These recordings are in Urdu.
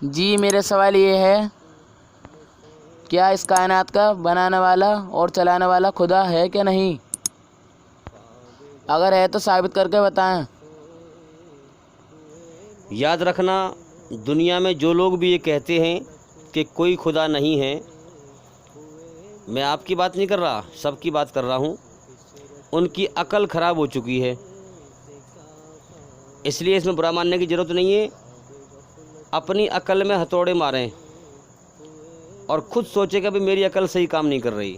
جی میرا سوال یہ ہے، کیا اس کائنات کا بنانے والا اور چلانے والا خدا ہے کہ نہیں؟ اگر ہے تو ثابت کر کے بتائیں۔ یاد رکھنا، دنیا میں جو لوگ بھی یہ کہتے ہیں کہ کوئی خدا نہیں ہے، میں آپ کی بات نہیں کر رہا، سب کی بات کر رہا ہوں، ان کی عقل خراب ہو چکی ہے۔ اس لیے اس میں برا ماننے کی ضرورت نہیں ہے۔ اپنی عقل میں ہتھوڑے ماریں اور خود سوچے کہ بھی میری عقل صحیح کام نہیں کر رہی،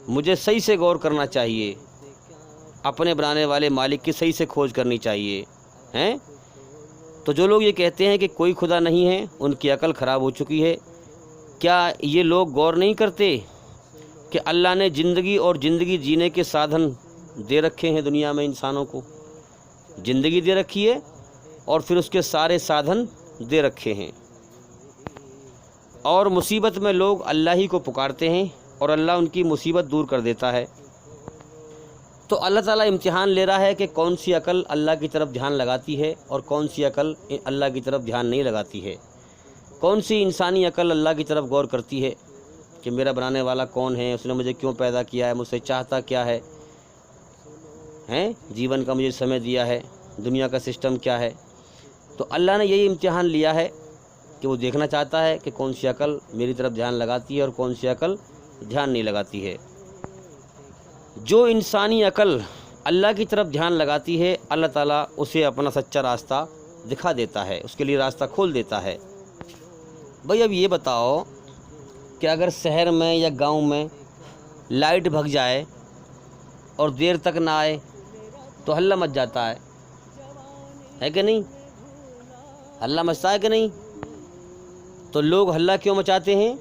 مجھے صحیح سے غور کرنا چاہیے، اپنے بنانے والے مالک کی صحیح سے کھوج کرنی چاہیے ہیں۔ تو جو لوگ یہ کہتے ہیں کہ کوئی خدا نہیں ہے، ان کی عقل خراب ہو چکی ہے۔ کیا یہ لوگ غور نہیں کرتے کہ اللہ نے زندگی اور زندگی جینے کے سادھن دے رکھے ہیں؟ دنیا میں انسانوں کو زندگی دے رکھی ہے اور پھر اس کے سارے سادھن دے رکھے ہیں، اور مصیبت میں لوگ اللہ ہی کو پکارتے ہیں اور اللہ ان کی مصیبت دور کر دیتا ہے۔ تو اللہ تعالیٰ امتحان لے رہا ہے کہ کون سی عقل اللہ کی طرف دھیان لگاتی ہے اور کون سی عقل اللہ کی طرف دھیان نہیں لگاتی ہے، کون سی انسانی عقل اللہ کی طرف غور کرتی ہے کہ میرا بنانے والا کون ہے، اس نے مجھے کیوں پیدا کیا ہے، مجھ سے چاہتا کیا ہے، جیون کا مجھے سمے دیا ہے، دنیا کا سسٹم کیا ہے۔ تو اللہ نے یہی امتحان لیا ہے کہ وہ دیکھنا چاہتا ہے کہ کون سی عقل میری طرف دھیان لگاتی ہے اور کون سی عقل دھیان نہیں لگاتی ہے۔ جو انسانی عقل اللہ کی طرف دھیان لگاتی ہے، اللہ تعالیٰ اسے اپنا سچا راستہ دکھا دیتا ہے، اس کے لیے راستہ کھول دیتا ہے۔ بھئی اب یہ بتاؤ کہ اگر شہر میں یا گاؤں میں لائٹ بھگ جائے اور دیر تک نہ آئے تو ہلہ مچ جاتا ہے کہ نہیں؟ ہلہ مچتا ہے کہ نہیں؟ تو لوگ ہلہ کیوں مچاتے ہیں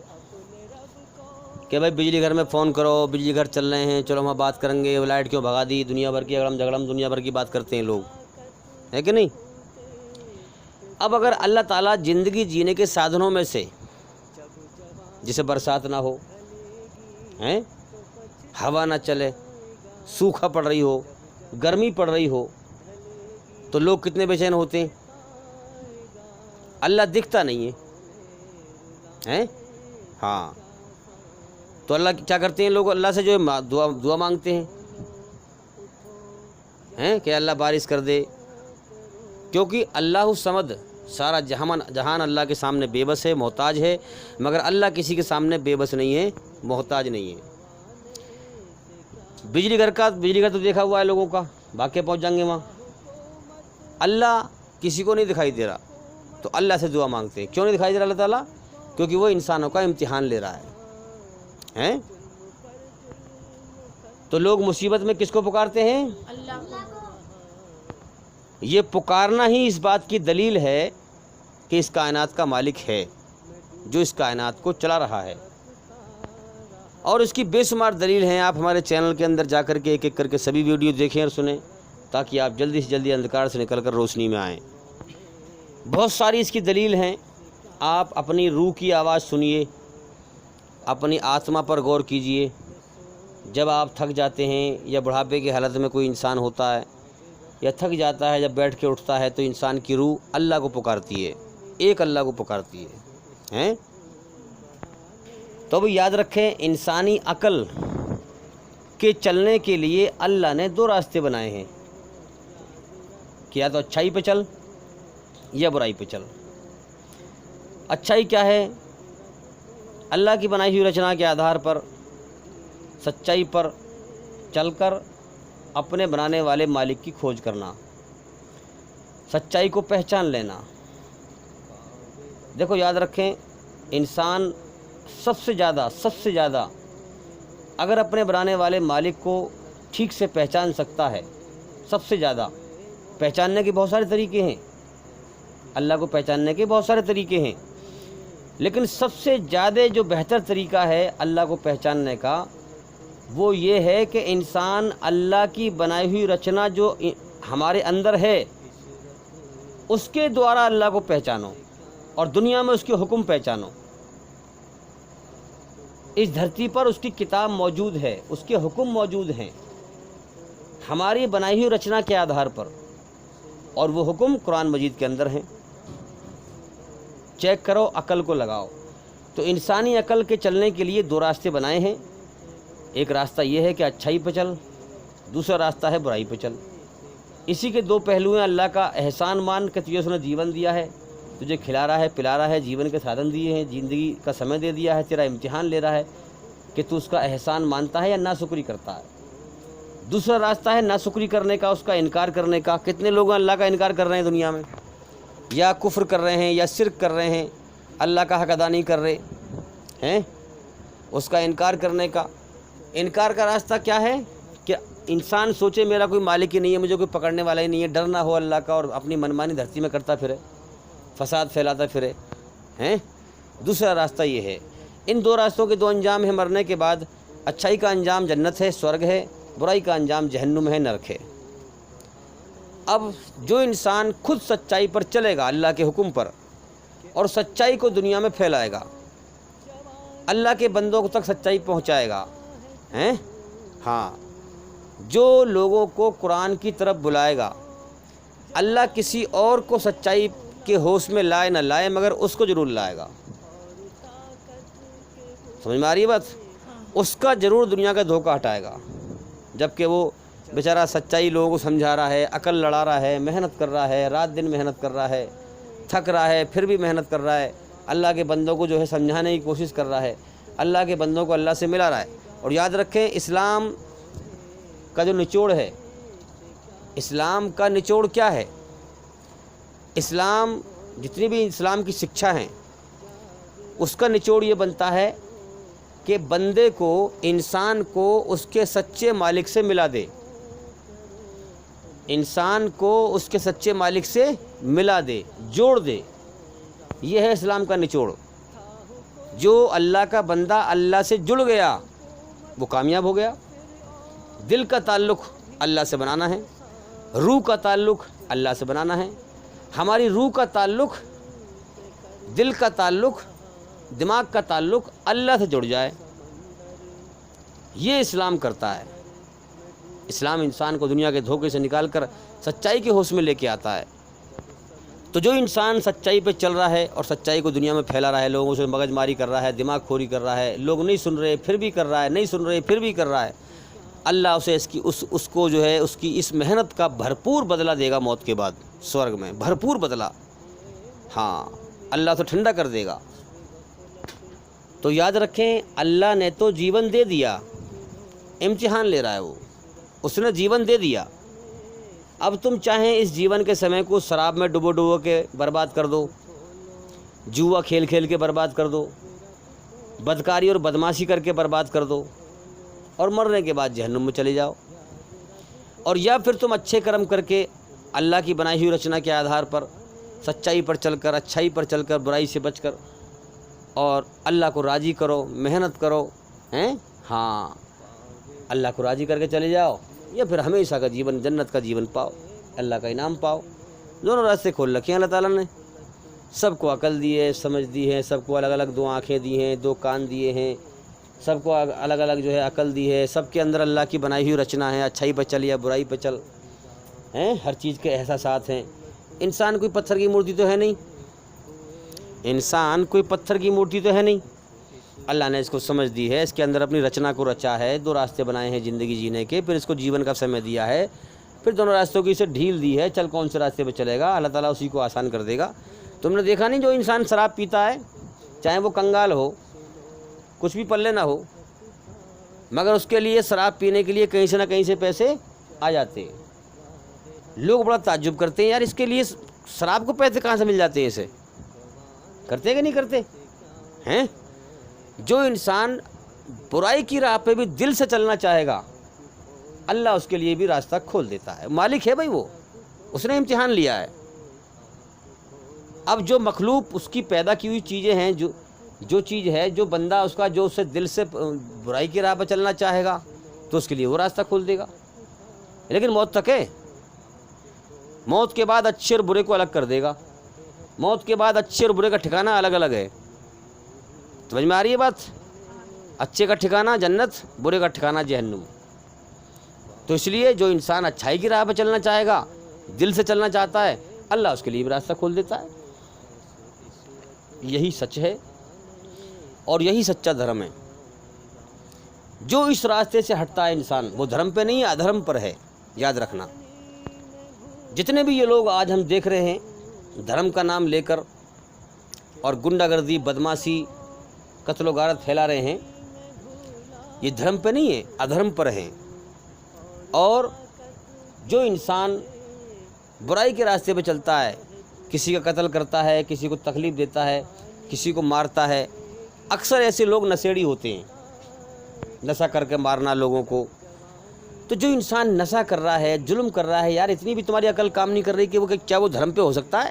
کہ بھائی بجلی گھر میں فون کرو، بجلی گھر چل رہے ہیں، چلو ہم بات کریں گے، وہ لائٹ کیوں بھگا دی، دنیا بھر کی اگڑم جھگڑم دنیا بھر کی بات کرتے ہیں لوگ، ہے کہ نہیں؟ اب اگر اللہ تعالیٰ زندگی جینے کے سادھنوں میں سے، جسے برسات نہ ہو، ہوا نہ چلے، سوکھا پڑ رہی ہو، گرمی پڑ رہی ہو، تو لوگ کتنے بے چین ہوتے ہیں۔ اللہ دکھتا نہیں ہے، ہاں، تو اللہ کیا کرتے ہیں؟ لوگ اللہ سے جو ہے دعا مانگتے ہیں کہ اللہ بارش کر دے، کیونکہ اللہ الصمد، سارا جہان اللہ کے سامنے بے بس ہے، محتاج ہے، مگر اللہ کسی کے سامنے بے بس نہیں ہے، محتاج نہیں ہے۔ بجلی گھر تو دیکھا ہوا ہے لوگوں کا، بھاگ کے پہنچ جائیں گے وہاں۔ اللہ کسی کو نہیں دکھائی دے رہا، تو اللہ سے دعا مانگتے ہیں۔ کیوں نہیں دکھائی دے رہا اللہ تعالیٰ؟ کیونکہ وہ انسانوں کا امتحان لے رہا ہے۔ تو لوگ مصیبت میں کس کو پکارتے ہیں؟ اللہ کو۔ یہ پکارنا ہی اس بات کی دلیل ہے کہ اس کائنات کا مالک ہے، جو اس کائنات کو چلا رہا ہے، اور اس کی بے شمار دلیل ہیں۔ آپ ہمارے چینل کے اندر جا کر کے ایک ایک کر کے سبھی ویڈیو دیکھیں اور سنیں، تاکہ آپ جلدی سے جلدی اندھکار سے نکل کر روشنی میں آئیں۔ بہت ساری اس کی دلیل ہیں۔ آپ اپنی روح کی آواز سنیے، اپنی آتما پر غور کیجئے۔ جب آپ تھک جاتے ہیں یا بڑھاپے کی حالت میں کوئی انسان ہوتا ہے یا تھک جاتا ہے، جب بیٹھ کے اٹھتا ہے تو انسان کی روح اللہ کو پکارتی ہے، ایک اللہ کو پکارتی ہے۔ تو اب یاد رکھیں، انسانی عقل کے چلنے کے لیے اللہ نے دو راستے بنائے ہیں کہ یا تو اچھائی پہ چل یا برائی پہ چل۔ اچھائی کیا ہے؟ اللہ کی بنائی ہوئی رچنا کے آدھار پر سچائی پر چل کر اپنے بنانے والے مالک کی کھوج کرنا، سچائی کو پہچان لینا۔ دیکھو یاد رکھیں، انسان سب سے زیادہ اگر اپنے بنانے والے مالک کو ٹھیک سے پہچان سکتا ہے، سب سے زیادہ پہچاننے کے بہت سارے طریقے ہیں، اللہ کو پہچاننے کے بہت سارے طریقے ہیں، لیکن سب سے زیادہ جو بہتر طریقہ ہے اللہ کو پہچاننے کا، وہ یہ ہے کہ انسان اللہ کی بنائی ہوئی رچنا جو ہمارے اندر ہے، اس کے دوارا اللہ کو پہچانو اور دنیا میں اس کے حکم پہچانو۔ اس دھرتی پر اس کی کتاب موجود ہے، اس کے حکم موجود ہیں ہماری بنائی ہوئی رچنا کے آدھار پر، اور وہ حکم قرآن مجید کے اندر ہیں۔ چیک کرو، عقل کو لگاؤ۔ تو انسانی عقل کے چلنے کے لیے دو راستے بنائے ہیں۔ ایک راستہ یہ ہے کہ اچھائی پہ چل، دوسرا راستہ ہے برائی پہ چل۔ اسی کے دو پہلو ہیں۔ اللہ کا احسان مان کہ تجھے اس نے جیون دیا ہے، تجھے کھلا رہا ہے، پلا رہا ہے، جیون کے سادھن دیے ہیں، زندگی کا سمے دے دیا ہے، تیرا امتحان لے رہا ہے کہ تو اس کا احسان مانتا ہے یا ناشکری کرتا ہے۔ دوسرا راستہ ہے ناشکری کرنے کا، اس کا انکار کرنے کا۔ کتنے لوگ اللہ کا انکار کر رہے ہیں دنیا میں، یا کفر کر رہے ہیں، یا شرک کر رہے ہیں، اللہ کا حق ادا نہیں کر رہے ہیں۔ اس کا انکار کرنے کا، انکار کا راستہ کیا ہے کہ انسان سوچے میرا کوئی مالک ہی نہیں ہے، مجھے کوئی پکڑنے والا ہی نہیں ہے، ڈر نہ ہو اللہ کا، اور اپنی منمانی دھرتی میں کرتا پھرے، فساد پھیلاتا پھرے ہیں۔ دوسرا راستہ یہ ہے۔ ان دو راستوں کے دو انجام ہیں مرنے کے بعد۔ اچھائی کا انجام جنت ہے، سورگ ہے، برائی کا انجام جہنم ہے، نرک ہے۔ اب جو انسان خود سچائی پر چلے گا اللہ کے حکم پر، اور سچائی کو دنیا میں پھیلائے گا، اللہ کے بندوں تک سچائی پہنچائے گا، ہیں ہاں، جو لوگوں کو قرآن کی طرف بلائے گا، اللہ کسی اور کو سچائی کے ہوش میں لائے نہ لائے مگر اس کو ضرور لائے گا۔ سمجھ میں آ رہی ہے بات؟ اس کا ضرور دنیا کا دھوکہ ہٹائے گا، جبکہ وہ بیچارہ سچائی لوگوں کو سمجھا رہا ہے، عقل لڑا رہا ہے، محنت کر رہا ہے، رات دن محنت کر رہا ہے، تھک رہا ہے پھر بھی محنت کر رہا ہے، اللہ کے بندوں کو جو ہے سمجھانے کی کوشش کر رہا ہے، اللہ کے بندوں کو اللہ سے ملا رہا ہے۔ اور یاد رکھیں، اسلام کا جو نچوڑ ہے، اسلام کا نچوڑ کیا ہے؟ اسلام، جتنی بھی اسلام کی شکچھا ہیں، اس کا نچوڑ یہ بنتا ہے کہ بندے کو، انسان کو اس کے سچے مالک سے ملا دے، انسان کو اس کے سچے مالک سے ملا دے، جوڑ دے۔ یہ ہے اسلام کا نچوڑ۔ جو اللہ کا بندہ اللہ سے جڑ گیا وہ کامیاب ہو گیا۔ دل کا تعلق اللہ سے بنانا ہے، روح کا تعلق اللہ سے بنانا ہے۔ ہماری روح کا تعلق، دل کا تعلق، دماغ کا تعلق اللہ سے جڑ جائے، یہ اسلام کرتا ہے۔ اسلام انسان کو دنیا کے دھوکے سے نکال کر سچائی کے ہوش میں لے کے آتا ہے۔ تو جو انسان سچائی پہ چل رہا ہے اور سچائی کو دنیا میں پھیلا رہا ہے، لوگوں سے مغز ماری کر رہا ہے، دماغ کھوری کر رہا ہے، لوگ نہیں سن رہے پھر بھی کر رہا ہے، نہیں سن رہے پھر بھی کر رہا ہے، اللہ اسے اس کو جو ہے اس کی اس محنت کا بھرپور بدلہ دے گا موت کے بعد، سورگ میں بھرپور بدلہ۔ ہاں، اللہ تو ٹھنڈا کر دے گا۔ تو یاد رکھیں، اللہ نے تو جیون دے دیا، امتحان لے رہا ہے وہ، اس نے جیون دے دیا۔ اب تم چاہیں اس جیون کے سمے کو شراب میں ڈبو ڈبو کے برباد کر دو، جوا کھیل کھیل کے برباد کر دو، بدکاری اور بدماشی کر کے برباد کر دو، اور مرنے کے بعد جہنم میں چلے جاؤ، اور یا پھر تم اچھے کرم کر کے اللہ کی بنائی ہوئی رچنا کے آدھار پر سچائی پر چل کر، اچھائی پر چل کر، برائی سے بچ کر، اور اللہ کو راضی کرو، محنت کرو، ہیں ہاں، اللہ کو راضی کر کے چلے جاؤ، یا پھر ہمیشہ کا جیون، جنت کا جیون پاؤ، اللہ کا انعام پاؤ۔ دونوں راستے کھول رکھے ہیں اللہ تعالیٰ نے۔ سب کو عقل دی ہے، سمجھ دی ہے، سب کو الگ الگ دو آنکھیں دی ہیں، دو کان دیے ہیں، سب کو الگ الگ جو ہے عقل دی ہے، سب کے اندر اللہ کی بنائی ہوئی رچنا ہے، اچھائی پہ چل یا برائی پہ چل، ہیں ہر چیز کے احساسات ہیں۔ انسان کوئی پتھر کی مورتی تو ہے نہیں، انسان کوئی پتھر کی مورتی تو ہے نہیں، اللہ نے اس کو سمجھ دی ہے، اس کے اندر اپنی رچنا کو رچا ہے، دو راستے بنائے ہیں زندگی جینے کے، پھر اس کو جیون کا سمے دیا ہے، پھر دونوں راستوں کی اسے ڈھیل دی ہے، چل کون سے راستے پہ چلے گا، اللہ تعالیٰ اسی کو آسان کر دے گا۔ تم نے دیکھا نہیں، جو انسان شراب پیتا ہے، چاہے وہ کنگال ہو، کچھ بھی پلے نہ ہو، مگر اس کے لیے شراب پینے کے لیے کہیں سے نہ کہیں سے پیسے آ جاتے ہیں۔ لوگ بڑا تعجب کرتے ہیں، یار اس کے لیے شراب کو پیسے کہاں سے مل جاتے ہیں، اسے کرتے کہ نہیں کرتے ہیں؟ جو انسان برائی کی راہ پہ بھی دل سے چلنا چاہے گا، اللہ اس کے لیے بھی راستہ کھول دیتا ہے۔ مالک ہے بھائی وہ، اس نے امتحان لیا ہے۔ اب جو مخلوق اس کی پیدا کی ہوئی چیزیں ہیں، جو چیز ہے، جو بندہ اس کا، جو اسے دل سے برائی کی راہ پہ چلنا چاہے گا، تو اس کے لیے وہ راستہ کھول دے گا۔ لیکن موت تک ہے، موت کے بعد اچھے اور برے کو الگ کر دے گا، موت کے بعد اچھے اور برے کا ٹھکانہ الگ الگ ہے۔ سمجھ میں آ رہی ہے بات؟ اچھے کا ٹھکانہ جنت، برے کا ٹھکانہ جہنم۔ تو اس لیے جو انسان اچھائی کی راہ پہ چلنا چاہے گا، دل سے چلنا چاہتا ہے، اللہ اس کے لیے بھی راستہ کھول دیتا ہے۔ یہی سچ ہے اور یہی سچا دھرم ہے۔ جو اس راستے سے ہٹتا ہے انسان، وہ دھرم پہ نہیں ہے، ادھرم پر ہے، یاد رکھنا۔ جتنے بھی یہ لوگ آج ہم دیکھ رہے ہیں دھرم کا نام لے کر اور گنڈا گردی، بدماشی، قتل و غارت پھیلا رہے ہیں، یہ دھرم پہ نہیں ہے، ادھرم پر ہیں۔ اور جو انسان برائی کے راستے پہ چلتا ہے، کسی کا قتل کرتا ہے، کسی کو تکلیف دیتا ہے، کسی کو مارتا ہے، اکثر ایسے لوگ نشیڑی ہوتے ہیں، نشہ کر کے مارنا لوگوں کو۔ تو جو انسان نشہ کر رہا ہے، ظلم کر رہا ہے، یار اتنی بھی تمہاری عقل کام نہیں کر رہی کہ کیا وہ دھرم پہ ہو سکتا ہے؟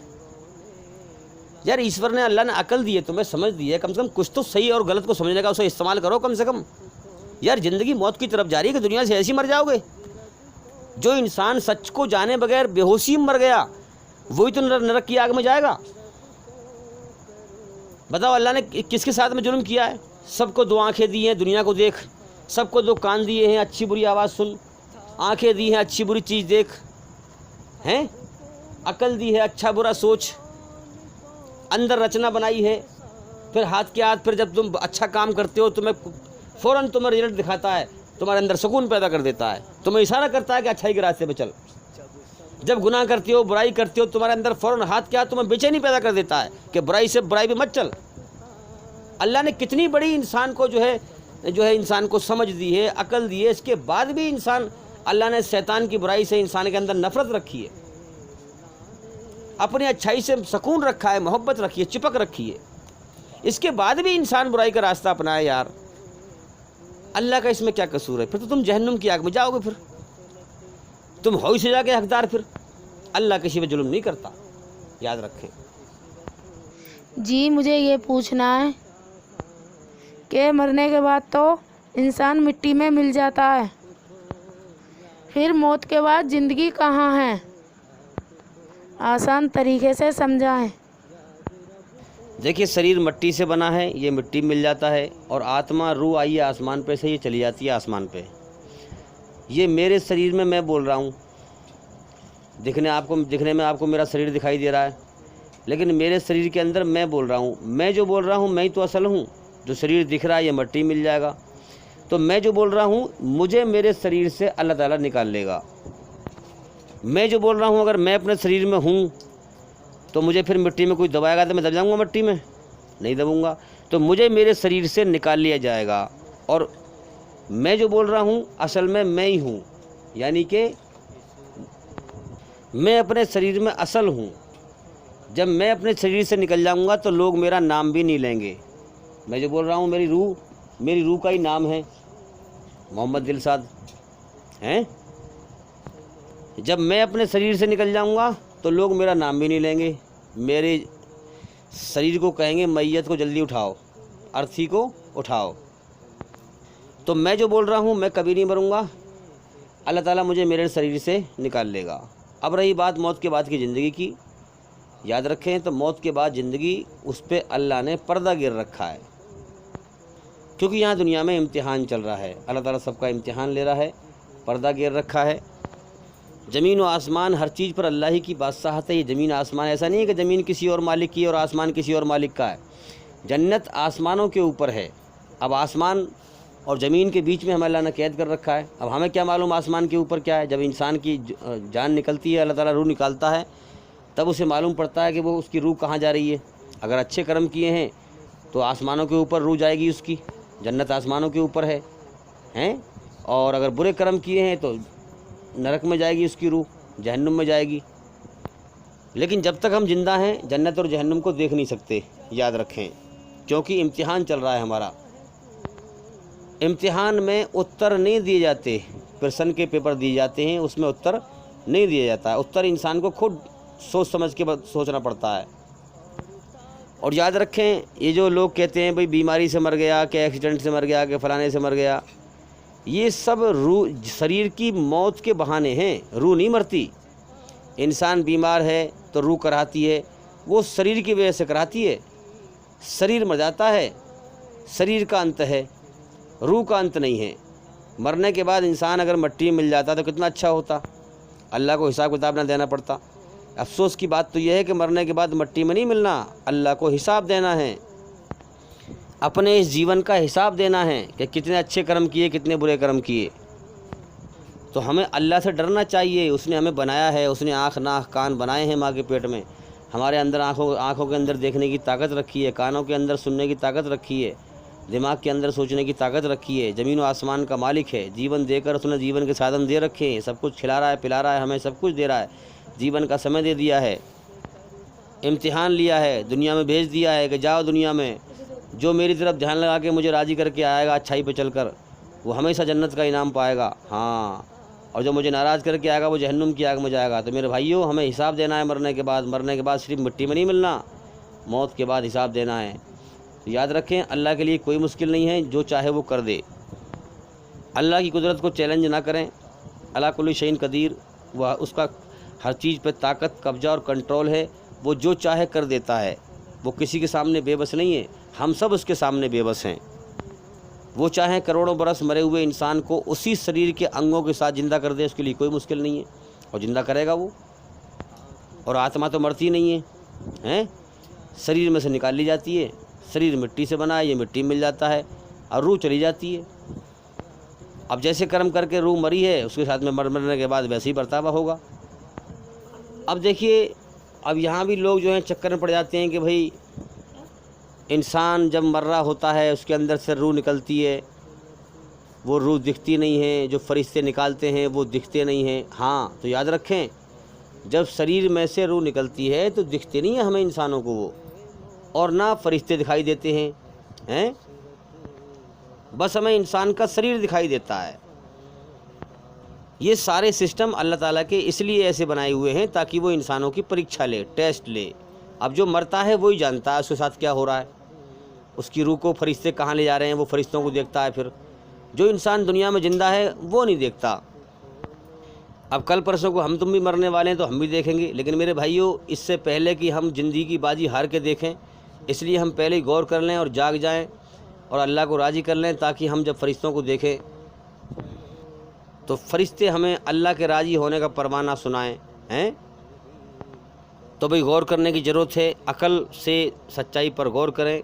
یار ایشور نے، اللہ نے عقل دی ہے، تمہیں سمجھ دی ہے، کم سے کم کچھ تو صحیح اور غلط کو سمجھنے کا اسے استعمال کرو کم سے کم۔ یار زندگی موت کی طرف جا رہی ہے کہ دنیا سے ایسے ہی مر جاؤ گے؟ جو انسان سچ کو جانے بغیر بے ہوشی میں مر گیا، وہی تو نرک کی آگ میں جائے گا۔ بتاؤ اللہ نے کس کے ساتھ میں ظلم کیا ہے؟ سب کو دو آنکھیں دی ہیں، دنیا کو دیکھ، سب کو دو کان دیے ہیں، اچھی بری آواز سن، آنکھیں دی ہیں، اچھی بری چیز دیکھ، ہیں عقل دی ہے، اچھا برا سوچ، اندر رچنا بنائی ہے، پھر ہاتھ کے ہاتھ، پھر جب تم اچھا کام کرتے ہو تمہیں فوراً تمہیں رزلٹ دکھاتا ہے، تمہارے اندر سکون پیدا کر دیتا ہے، تمہیں اشارہ کرتا ہے کہ اچھائی کے راستے پہ چل۔ جب گناہ کرتے ہو، برائی کرتے ہو، تمہارے اندر فوراً ہاتھ کے ہاتھ تمہیں بے چینی پیدا کر دیتا ہے کہ برائی سے برائی پہ مت چل۔ اللہ نے کتنی بڑی انسان کو جو ہے انسان کو سمجھ دی ہے، عقل دی ہے، اس کے بعد بھی انسان، اللہ نے شیطان کی برائی سے انسان کے اندر نفرت رکھی ہے، اپنی اچھائی سے سکون رکھا ہے، محبت رکھی ہے، چپک رکھی ہے، اس کے بعد بھی انسان برائی کا راستہ اپنائے۔ یار اللہ کا اس میں کیا قصور ہے؟ پھر تو تم جہنم کی آگ میں جاؤ گے، پھر تم ہو ہی سزا کے حقدار۔ پھر اللہ کسی پہ ظلم نہیں کرتا، یاد رکھیں۔ جی مجھے یہ پوچھنا ہے کہ مرنے کے بعد تو انسان مٹی میں مل جاتا ہے، پھر موت کے بعد زندگی کہاں ہے؟ آسان طریقے سے سمجھائیں۔ دیکھیے شریر مٹی سے بنا ہے، یہ مٹی مل جاتا ہے، اور آتما، روح آئی ہے آسمان پہ سے، یہ چلی جاتی ہے آسمان پہ۔ یہ میرے شریر میں بول رہا ہوں، دکھنے میں آپ کو میرا شریر دکھائی دے رہا ہے، لیکن میرے شریر کے اندر میں بول رہا ہوں، میں جو بول رہا ہوں میں ہی تو اصل ہوں۔ جو شریر دکھ رہا ہے یہ مٹی مل جائے گا، تو میں جو بول رہا ہوں مجھے میرے شریر سے اللہ تعالیٰ نکال لے گا۔ میں جو بول رہا ہوں اگر میں اپنے شریر میں ہوں تو مجھے پھر مٹی میں کوئی دبائے گا تو میں دب جاؤں گا مٹی میں؟ نہیں دبوں گا۔ تو مجھے میرے شریر سے نکال لیا جائے گا، اور میں جو بول رہا ہوں اصل میں ہی ہوں، یعنی کہ میں اپنے شریر میں اصل ہوں۔ جب میں اپنے شریر سے نکل جاؤں گا تو لوگ میرا نام بھی نہیں لیں گے۔ میں جو بول رہا ہوں میری روح کا ہی نام ہے محمد دلشاد ہیں۔ جب میں اپنے شریر سے نکل جاؤں گا تو لوگ میرا نام بھی نہیں لیں گے، میرے شریر کو کہیں گے میت کو جلدی اٹھاؤ، ارتھی کو اٹھاؤ۔ تو میں جو بول رہا ہوں میں کبھی نہیں مروں گا، اللہ تعالیٰ مجھے میرے شریر سے نکال لے گا۔ اب رہی بات موت کے بعد کی زندگی کی، یاد رکھیں تو موت کے بعد زندگی، اس پہ اللہ نے پردہ گر رکھا ہے، کیونکہ یہاں دنیا میں امتحان چل رہا ہے، اللہ تعالیٰ سب کا امتحان لے رہا ہے، پردہ گر رکھا ہے۔ زمین و آسمان ہر چیز پر اللہ ہی کی بادشاہت ہے۔ یہ زمین آسمان ایسا نہیں ہے کہ زمین کسی اور مالک کی اور آسمان کسی اور مالک کا ہے، جنت آسمانوں کے اوپر ہے۔ اب آسمان اور زمین کے بیچ میں ہمیں اللہ نے قید کر رکھا ہے۔ اب ہمیں کیا معلوم آسمان کے اوپر کیا ہے؟ جب انسان کی جان نکلتی ہے، اللہ تعالیٰ روح نکالتا ہے، تب اسے معلوم پڑتا ہے کہ وہ اس کی روح کہاں جا رہی ہے۔ اگر اچھے کرم کیے ہیں تو آسمانوں کے اوپر روح جائے گی اس کی، جنت آسمانوں کے اوپر ہے ہیں، اور اگر برے کرم کیے ہیں تو نرک میں جائے گی اس کی روح، جہنم میں جائے گی۔ لیکن جب تک ہم زندہ ہیں جنت اور جہنم کو دیکھ نہیں سکتے، یاد رکھیں، کیونکہ امتحان چل رہا ہے ہمارا۔ امتحان میں اتر نہیں دیے جاتے، پرسن کے پیپر دیے جاتے ہیں، اس میں اتر نہیں دیا جاتا ہے، اتر انسان کو خود سوچ سمجھ کے سوچنا پڑتا ہے۔ اور یاد رکھیں یہ جو لوگ کہتے ہیں بھئی بیماری سے مر گیا، کہ ایکسیڈنٹ سے مر گیا، کہ فلانے سے مر گیا، یہ سب روح، شریر کی موت کے بہانے ہیں، روح نہیں مرتی۔ انسان بیمار ہے تو روح کراتی ہے، وہ شریر کی وجہ سے کراتی ہے، شریر مر جاتا ہے، شریر کا انت ہے، روح کا انت نہیں ہے۔ مرنے کے بعد انسان اگر مٹی میں مل جاتا تو کتنا اچھا ہوتا، اللہ کو حساب کتاب نہ دینا پڑتا۔ افسوس کی بات تو یہ ہے کہ مرنے کے بعد مٹی میں نہیں ملنا، اللہ کو حساب دینا ہے، اپنے اس جیون کا حساب دینا ہے کہ کتنے اچھے کرم کیے، کتنے برے کرم کیے۔ تو ہمیں اللہ سے ڈرنا چاہیے، اس نے ہمیں بنایا ہے، اس نے آنکھ ناک کان بنائے ہیں ماں کے پیٹ میں، ہمارے اندر آنکھوں کے اندر دیکھنے کی طاقت رکھی ہے، کانوں کے اندر سننے کی طاقت رکھی ہے، دماغ کے اندر سوچنے کی طاقت رکھی ہے، زمین و آسمان کا مالک ہے، جیون دے کر اس نے جیون کے سادھن دے رکھے ہیں، سب کچھ کھلا رہا ہے، پلا رہا ہے، ہمیں سب کچھ دے رہا ہے، جیون کا سمے دے دیا ہے، امتحان لیا ہے، دنیا میں بھیج دیا ہے کہ جاؤ دنیا میں جو میری طرف دھیان لگا کے مجھے راضی کر کے آئے گا اچھائی پہ چل کر، وہ ہمیشہ جنت کا انعام پائے گا، ہاں، اور جو مجھے ناراض کر کے آئے گا وہ جہنم کی آگ میں جائے گا۔ تو میرے بھائیوں، ہمیں حساب دینا ہے مرنے کے بعد صرف مٹی میں نہیں ملنا، موت کے بعد حساب دینا ہے۔ تو یاد رکھیں، اللہ کے لیے کوئی مشکل نہیں ہے، جو چاہے وہ کر دے، اللہ کی قدرت کو چیلنج نہ کریں، اللہ کل شیء قدیر، وہ اس کا ہر چیز پہ طاقت، قبضہ اور کنٹرول ہے، وہ جو چاہے کر دیتا ہے، وہ کسی کے سامنے بے بس نہیں ہے، ہم سب اس کے سامنے بے بس ہیں۔ وہ چاہیں کروڑوں برس مرے ہوئے انسان کو اسی شریر کے انگوں کے ساتھ زندہ کر دے، اس کے لیے کوئی مشکل نہیں ہے، اور زندہ کرے گا وہ، اور آتما تو مرتی نہیں ہے، شریر میں سے نکال لی جاتی ہے، شریر مٹی سے بنا ہے، یہ مٹی مل جاتا ہے، اور روح چلی جاتی ہے۔ اب جیسے کرم کر کے روح مری ہے، اس کے ساتھ میں مرنے کے بعد ویسے ہی برتاوا ہوگا۔ اب دیکھیے، اب یہاں بھی لوگ جو ہیں چکر میں پڑ جاتے ہیں کہ بھائی انسان جب مر رہا ہوتا ہے اس کے اندر سے روح نکلتی ہے، وہ روح دکھتی نہیں ہے، جو فرشتے نکالتے ہیں وہ دکھتے نہیں ہیں۔ ہاں، تو یاد رکھیں، جب شریر میں سے روح نکلتی ہے تو دکھتے نہیں ہیں ہمیں انسانوں کو وہ، اور نہ فرشتے دکھائی دیتے ہیں، بس ہمیں انسان کا شریر دکھائی دیتا ہے۔ یہ سارے سسٹم اللہ تعالیٰ کے اس لیے ایسے بنائے ہوئے ہیں تاکہ وہ انسانوں کی پریکشا لے، ٹیسٹ لے۔ اب جو مرتا ہے وہی جانتا ہے اس کے ساتھ کیا ہو رہا ہے، اس کی روح کو فرشتے کہاں لے جا رہے ہیں، وہ فرشتوں کو دیکھتا ہے۔ پھر جو انسان دنیا میں زندہ ہے وہ نہیں دیکھتا۔ اب کل پرسوں کو ہم تم بھی مرنے والے ہیں تو ہم بھی دیکھیں گے، لیکن میرے بھائیوں، اس سے پہلے کہ ہم زندگی کی بازی ہار کے دیکھیں، اس لیے ہم پہلے ہی غور کر لیں اور جاگ جائیں اور اللہ کو راضی کر لیں، تاکہ ہم جب فرشتوں کو دیکھیں تو فرشتے ہمیں اللہ کے راضی ہونے کا پروانہ سنائیں، تو بھئی غور کرنے کی ضرورت ہے، عقل سے سچائی پر غور کریں،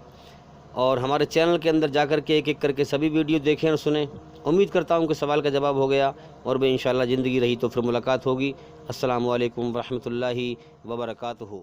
اور ہمارے چینل کے اندر جا کر کے ایک ایک کر کے سبھی ویڈیو دیکھیں اور سنیں۔ امید کرتا ہوں کہ سوال کا جواب ہو گیا، اور بھی انشاءاللہ زندگی رہی تو پھر ملاقات ہوگی۔ السلام علیکم ورحمۃ اللہ وبرکاتہ۔